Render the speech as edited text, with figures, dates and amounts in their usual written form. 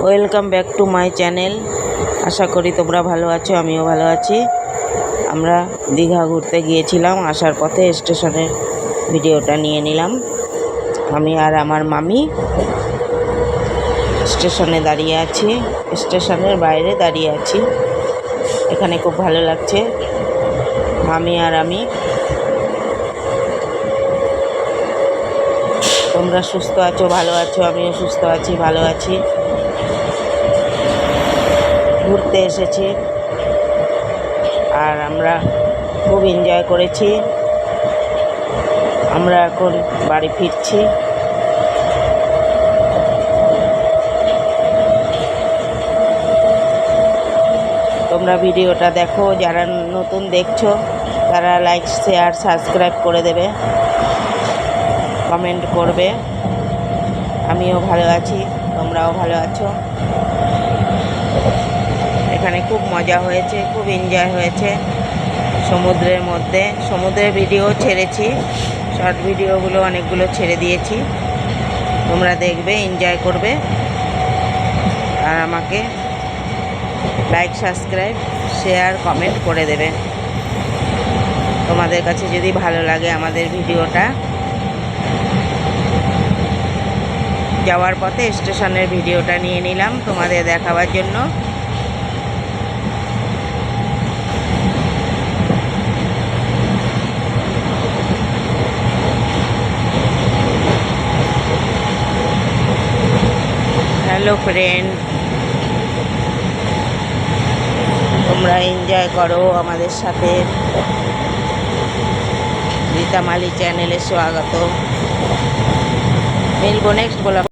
Welcome back to my channel. আশা করি তোমরা ভালো আছো, আমিও ভালো আছি। আমরা দীঘা ঘুরতে গিয়েছিলাম, আসার পথে স্টেশনের ভিডিওটা নিয়ে নিলাম। আমি আর আমার মামি স্টেশনে দাঁড়িয়ে আছি, স্টেশনের বাইরে দাঁড়িয়ে আছি। এখানে খুব ভালো লাগছে, মামি আর আমি। তোমরা সুস্থ আছো, ভালো আছো, আমিও সুস্থ আছি, ভালো আছি। ঘুরতে এসেছি আর আমরা খুব এনজয় করেছি। আমরা এখন বাড়ি ফিরছি। তোমরা ভিডিওটা দেখো, যারা নতুন দেখছো তারা লাইক, শেয়ার, সাবস্ক্রাইব করে দেবে, কমেন্ট করবে। আমিও ভালো আছি, তোমরাও ভালো আছো। এখানে খুব মজা হয়েছে, খুব এনজয় হয়েছে সমুদ্রের মধ্যে। সমুদ্রের ভিডিও ছেড়েছি, শর্ট ভিডিওগুলো অনেকগুলো ছেড়ে দিয়েছি। তোমরা দেখবে, এনজয় করবে আর আমাকে লাইক, সাবস্ক্রাইব, শেয়ার, কমেন্ট করে দেবে। তোমাদের কাছে যদি ভালো লাগে আমাদের ভিডিওটা। যাওয়ার পথে স্টেশনের ভিডিওটা নিয়ে নিলাম তোমাদের দেখাবার জন্য। হ্যালো ফ্রেন্ড, তোমরা এনজয় করো আমাদের সাথে। রীতা মালি চ্যানেলে স্বাগত। মিলবো নেক্সট ব্লগ।